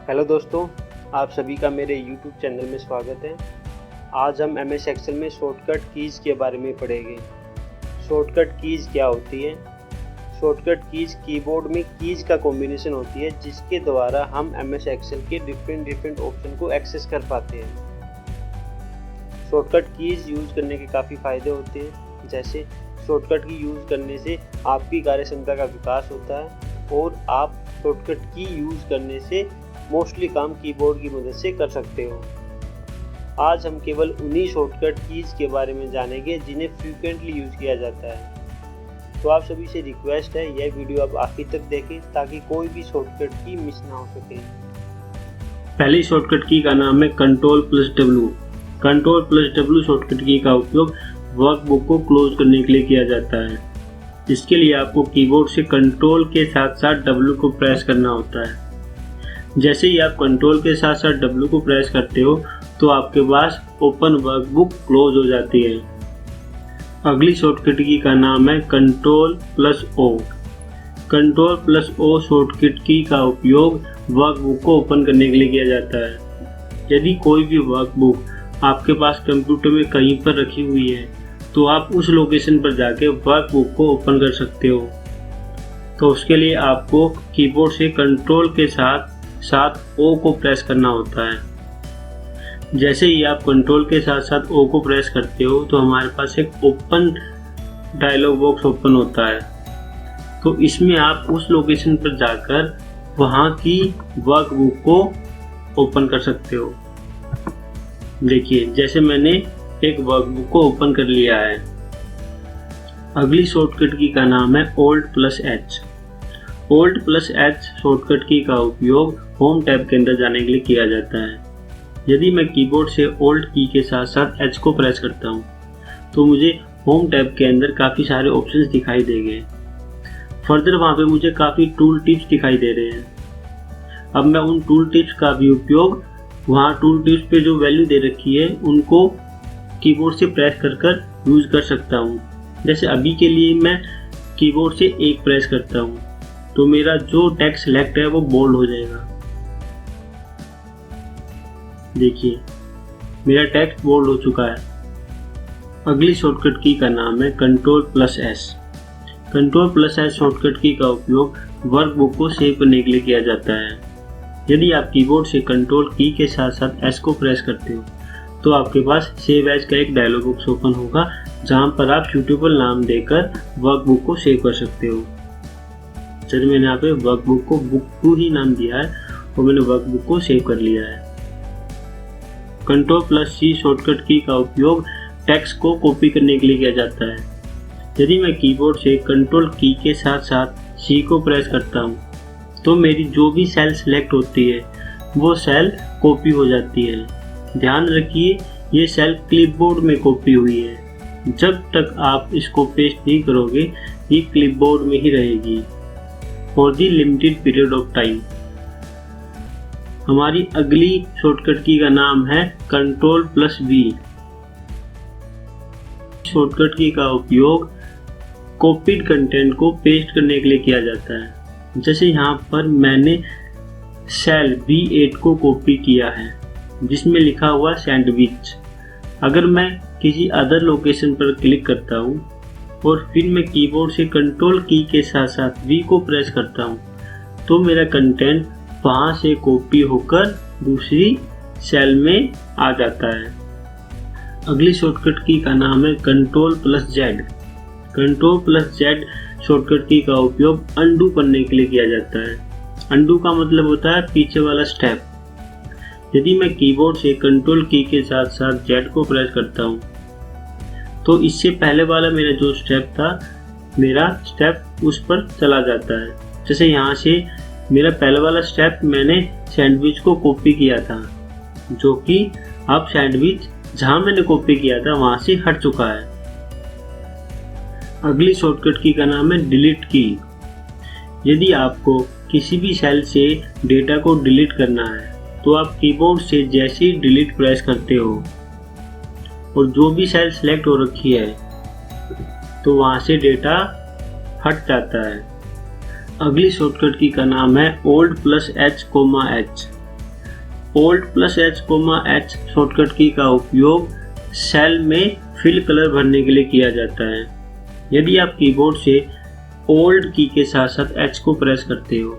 Hello दोस्तों, आप सभी का मेरे YouTube चैनल में स्वागत है। आज हम MS एक्सेल में शॉर्टकट कीज़ के बारे में पढ़ेंगे। शॉर्टकट कीज़ क्या होती है? शॉर्टकट कीज़ कीबोर्ड में कीज़ का कॉम्बिनेशन होती है जिसके द्वारा हम MS एक्सेल के डिफरेंट ऑप्शन को एक्सेस कर पाते हैं। शॉर्टकट कीज़ यूज़ करने के काफ़ी फ़ायदे होते हैं, जैसे शॉर्टकट की यूज़ करने से आपकी कार्यक्षमता का विकास होता है और आप शॉर्टकट की यूज़ करने से मोस्टली काम कीबोर्ड की मदद से कर सकते हो। आज हम केवल उन्हीं शॉर्टकट कीज़ के बारे में जानेंगे जिन्हें फ्रीक्वेंटली यूज़ किया जाता है। तो आप सभी से रिक्वेस्ट है यह वीडियो आप आखिर तक देखें ताकि कोई भी शॉर्टकट की मिस ना हो सके। पहली शॉर्टकट की का नाम है Ctrl+W। Ctrl+W शॉर्टकट की का उपयोग वर्कबुक को क्लोज करने के लिए किया जाता है। इसके लिए आपको कीबोर्ड से कंट्रोल के साथ साथ W को प्रेस करना होता है। जैसे ही आप कंट्रोल के साथ साथ W को प्रेस करते हो तो आपके पास ओपन वर्कबुक क्लोज हो जाती है। अगली शॉर्टकट की का नाम है Ctrl+O। Ctrl+O शॉर्टकट की का उपयोग वर्कबुक को ओपन करने के लिए किया जाता है। यदि कोई भी वर्कबुक आपके पास कंप्यूटर में कहीं पर रखी हुई है तो आप उस लोकेशन पर जाके वर्कबुक को ओपन कर सकते हो। तो उसके लिए आपको कीबोर्ड से कंट्रोल के साथ O को प्रेस करना होता है। जैसे ही आप कंट्रोल के साथ साथ O को प्रेस करते हो तो हमारे पास एक ओपन डायलॉग बॉक्स ओपन होता है। तो इसमें आप उस लोकेशन पर जाकर वहाँ की वर्कबुक को ओपन कर सकते हो। देखिए, जैसे मैंने एक वर्कबुक को ओपन कर लिया है। अगली शॉर्टकट की का नाम है Alt+H। Alt+H शॉर्टकट की का उपयोग होम टैब के अंदर जाने के लिए किया जाता है। यदि मैं कीबोर्ड से Alt की के साथ साथ H को प्रेस करता हूँ तो मुझे होम टैब के अंदर काफ़ी सारे ऑप्शंस दिखाई देंगे। फर्दर वहाँ पे मुझे काफ़ी टूल टिप्स दिखाई दे रहे हैं। अब मैं उन टूल टिप्स का भी उपयोग वहाँ टूल टिप्स पे जो वैल्यू दे रखी है उनको कीबोर्ड से प्रेस कर यूज़ कर सकता हूँ। जैसे अभी के लिए मैं कीबोर्ड से 1 प्रेस करता हूँ तो मेरा जो टेक्स्ट सेलेक्ट है वो बोल्ड हो जाएगा। देखिए, मेरा टेक्स्ट बोल्ड हो चुका है। अगली शॉर्टकट की का नाम है Ctrl+S। Ctrl+S शॉर्टकट की का उपयोग वर्कबुक को सेव करने के लिए किया जाता है। यदि आप कीबोर्ड से कंट्रोल की के साथ साथ S को प्रेस करते हो तो आपके पास सेव एज का एक डायलॉग बॉक्स ओपन होगा जहां पर आप सूटेबल नाम देकर वर्कबुक को सेव कर सकते हो। चलिए, मैंने यहाँ पे वर्कबुक को बुक 2 ही नाम दिया है और मैंने वर्कबुक को सेव कर लिया है। Ctrl+C शॉर्टकट की का उपयोग टेक्स्ट को कॉपी करने के लिए किया जाता है। यदि मैं कीबोर्ड से कंट्रोल की के साथ साथ C को प्रेस करता हूँ तो मेरी जो भी सेल सेलेक्ट होती है वो सेल कॉपी हो जाती है। ध्यान रखिए, ये सेल क्लिपबोर्ड में कॉपी हुई है। जब तक आप इसको पेस्ट नहीं करोगे ये क्लिपबोर्ड में ही रहेगी for the limited period of time. हमारी अगली शॉर्टकट की का नाम है Ctrl+V। शॉर्टकट की का उपयोग कॉपीड कंटेंट को पेस्ट करने के लिए किया जाता है। जैसे यहाँ पर मैंने सेल B8 को कॉपी किया है जिसमें लिखा हुआ सैंडविच। अगर मैं किसी अदर लोकेशन पर क्लिक करता हूँ और फिर मैं कीबोर्ड से कंट्रोल की के साथ साथ V को प्रेस करता हूँ तो मेरा कंटेंट वहाँ से कॉपी होकर दूसरी सेल में आ जाता है। अगली शॉर्टकट की का नाम है Ctrl+Z। Ctrl+Z शॉर्टकट की का उपयोग अनडू करने के लिए किया जाता है। अनडू का मतलब होता है पीछे वाला स्टेप। यदि मैं कीबोर्ड से कंट्रोल की के साथ साथ Z को प्रेस करता हूँ तो इससे पहले वाला मेरा जो स्टेप था मेरा स्टेप उस पर चला जाता है। जैसे यहाँ से मेरा पहले वाला स्टेप मैंने सैंडविच को कॉपी किया था जो कि अब सैंडविच जहाँ मैंने कॉपी किया था वहाँ से हट चुका है। अगली शॉर्टकट की का नाम है डिलीट की। यदि आपको किसी भी सेल से डेटा को डिलीट करना है तो आप कीबोर्ड से जैसे ही डिलीट प्रेस करते हो और जो भी सेल सेलेक्ट हो रखी है तो वहाँ से डेटा हट जाता है। अगली शॉर्टकट की का नाम है Alt+H, H। Alt+H, शॉर्टकट की का उपयोग सेल में फिल कलर भरने के लिए किया जाता है। यदि आप कीबोर्ड से Alt की के साथ साथ H को प्रेस करते हो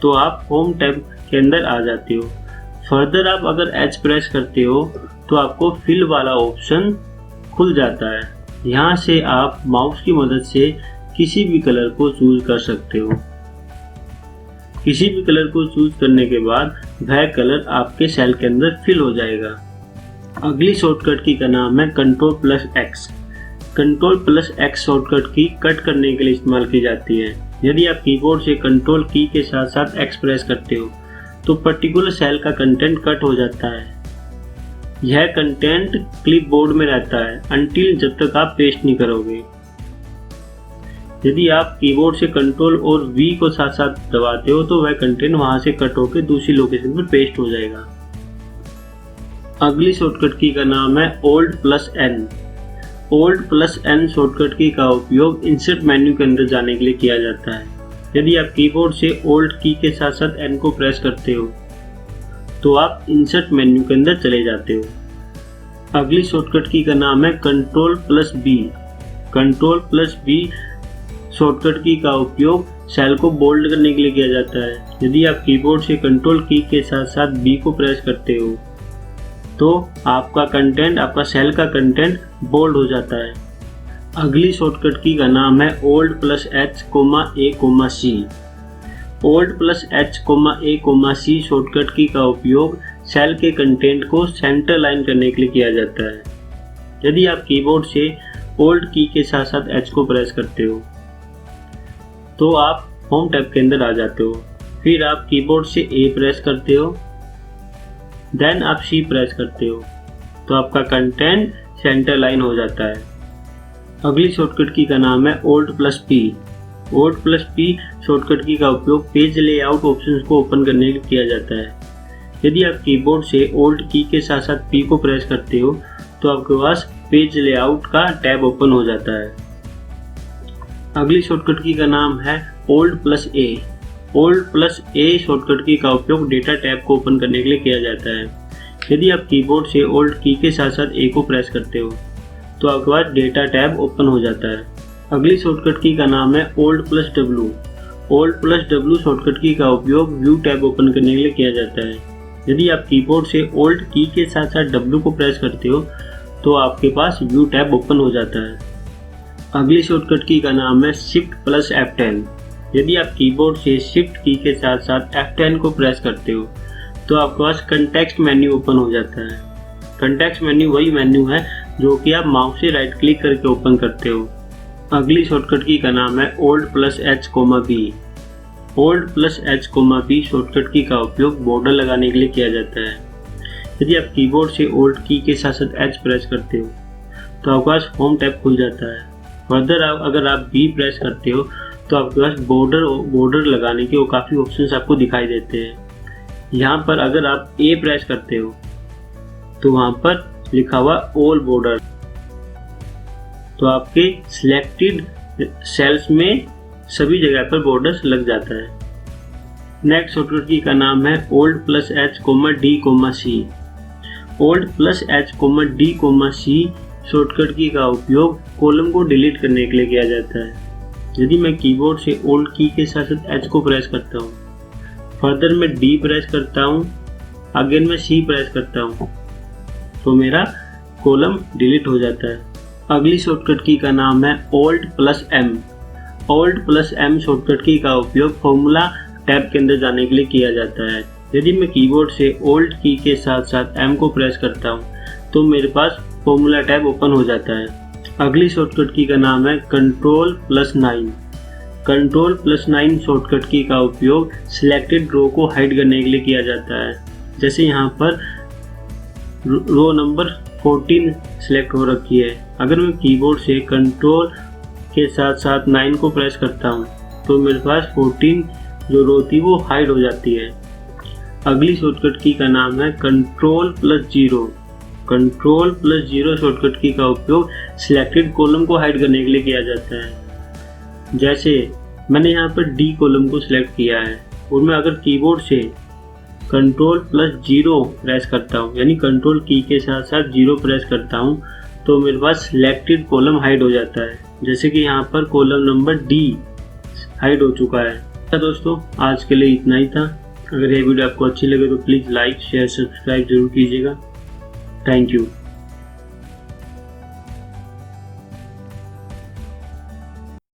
तो आप होम टैब के अंदर आ जाते हो। फर्दर आप अगर H प्रेस करते हो तो आपको फिल वाला ऑप्शन खुल जाता है। यहाँ से आप माउस की मदद से किसी भी कलर को चूज कर सकते हो। किसी भी कलर को चूज करने के बाद वह कलर आपके सेल के अंदर फिल हो जाएगा। अगली शॉर्टकट की का नाम है Ctrl+X। Ctrl+X शॉर्टकट की कट करने के लिए इस्तेमाल की जाती है। यदि आप कीबोर्ड से कंट्रोल की के साथ साथ X प्रेस करते हो तो पर्टिकुलर सेल का कंटेंट कट हो जाता है। यह कंटेंट क्लिपबोर्ड में रहता है अनटिल जब तक आप पेस्ट नहीं करोगे। यदि आप कीबोर्ड से कंट्रोल और V को साथ साथ दबाते हो तो वह कंटेंट वहां से कट होकर दूसरी लोकेशन पर पेस्ट हो जाएगा। अगली शॉर्टकट की का नाम है Alt+N। Alt+N शॉर्टकट की का उपयोग इंसर्ट मेन्यू के अंदर जाने के लिए किया जाता है। यदि आप कीबोर्ड से Alt की के साथ साथ N को प्रेस करते हो तो आप इंसर्ट मेन्यू के अंदर चले जाते हो। अगली शॉर्टकट की का नाम है Ctrl+B। Ctrl+B शॉर्टकट की का उपयोग सेल को बोल्ड करने के लिए किया जाता है। यदि आप कीबोर्ड से कंट्रोल की के साथ साथ B को प्रेस करते हो तो आपका सेल का कंटेंट बोल्ड हो जाता है। अगली शॉर्टकट की का नाम है Alt+H, A, C। Alt+H, A, C shortcut की का उपयोग सेल के कंटेंट को सेंटर लाइन करने के लिए किया जाता है। यदि आप कीबोर्ड से Alt की के साथ साथ H को प्रेस करते हो तो आप होम टैब के अंदर आ जाते हो। फिर आप कीबोर्ड से A प्रेस करते हो, देन आप C प्रेस करते हो तो आपका कंटेंट सेंटर लाइन हो जाता है। अगली शॉर्टकट की का नाम है Alt+P। Alt+P शॉर्टकट की का उपयोग पेज लेआउट ऑप्शंस को ओपन करने के लिए किया जाता है। यदि आप कीबोर्ड से Alt की के साथ साथ P को प्रेस करते हो तो आपके पास पेज लेआउट का टैब ओपन हो जाता है। अगली शॉर्टकट की का नाम है Alt+A। Alt+A शॉर्टकट की का उपयोग डेटा टैब को ओपन करने के लिए किया जाता है। यदि आप कीबोर्ड से Alt की के साथ साथ A को प्रेस करते हो तो आपके पास डेटा टैब ओपन हो जाता है। अगली शॉर्टकट की का नाम है Alt+W। Alt+W शॉर्टकट की का उपयोग व्यू टैब ओपन करने के लिए किया जाता है। यदि आप कीबोर्ड से Alt की के साथ साथ W को प्रेस करते हो तो आपके पास व्यू टैब ओपन हो जाता है। अगली शॉर्टकट की का नाम है Shift+F10। यदि आप कीबोर्ड से शिफ्ट की के साथ साथ F10 को प्रेस करते हो तो आपके पास कंटेक्स्ट मेन्यू ओपन हो जाता है। कंटेक्स्ट मेन्यू वही मेन्यू है जो कि आप माउस से राइट क्लिक करके ओपन करते हो। अगली शॉर्टकट की का नाम है Alt+H, B। Alt+H, B shortcut की का उपयोग बॉर्डर लगाने के लिए किया जाता है। यदि आप कीबोर्ड से Alt की के साथ साथ H प्रेस करते हो तो आपके पास होम टैब खुल जाता है। फर्दर अगर आप B प्रेस करते हो तो आपके पास बॉर्डर लगाने के वो काफ़ी ऑप्शंस आपको दिखाई देते हैं। यहाँ पर अगर आप A प्रेस करते हो तो वहाँ पर लिखा हुआ ऑल बॉर्डर, तो आपके सिलेक्टेड सेल्स में सभी जगह पर बॉर्डर्स लग जाता है। नेक्स्ट शॉर्टकट की का नाम है Alt+H, D, C। Alt+H, D, C shortcut की का उपयोग कॉलम को डिलीट करने के लिए किया जाता है। यदि मैं कीबोर्ड से Alt की के साथ साथ H को प्रेस करता हूँ, फर्दर मैं D प्रेस करता हूँ, अगेन मैं C प्रेस करता हूँ तो मेरा कॉलम डिलीट हो जाता है। अगली शॉर्टकट की का नाम है Alt+M। Alt+M शॉर्टकट की का उपयोग फॉर्मूला टैब के अंदर जाने के लिए किया जाता है। यदि मैं कीबोर्ड से Alt की के साथ साथ M को प्रेस करता हूँ तो मेरे पास फॉर्मूला टैब ओपन हो जाता है। अगली शॉर्टकट की का नाम है Ctrl+9। Ctrl+9 शॉर्टकट की का उपयोग सिलेक्टेड रो को हाइड करने के लिए किया जाता है। जैसे यहाँ पर रो नंबर 14 सिलेक्ट हो रखी है, अगर मैं कीबोर्ड से कंट्रोल के साथ साथ 9 को प्रेस करता हूँ तो मेरे पास 14 जो रो थी वो हाइड हो जाती है। अगली शॉर्टकट की का नाम है Ctrl+0। Ctrl+0 शॉर्टकट की का उपयोग सिलेक्टेड कॉलम को हाइड करने के लिए किया जाता है। जैसे मैंने यहाँ पर D कॉलम को सिलेक्ट किया है और मैं अगर कीबोर्ड से कंट्रोल प्लस 0 प्रेस करता हूँ, यानी कंट्रोल की के साथ साथ 0 प्रेस करता हूँ, तो मेरे पास सिलेक्टेड कॉलम हाइड हो जाता है। जैसे कि यहाँ पर कॉलम नंबर D हाइड हो चुका है। तो दोस्तों आज के लिए इतना ही था। अगर ये वीडियो आपको अच्छी लगे तो प्लीज़ लाइक शेयर सब्सक्राइब जरूर कीजिएगा। Thank you.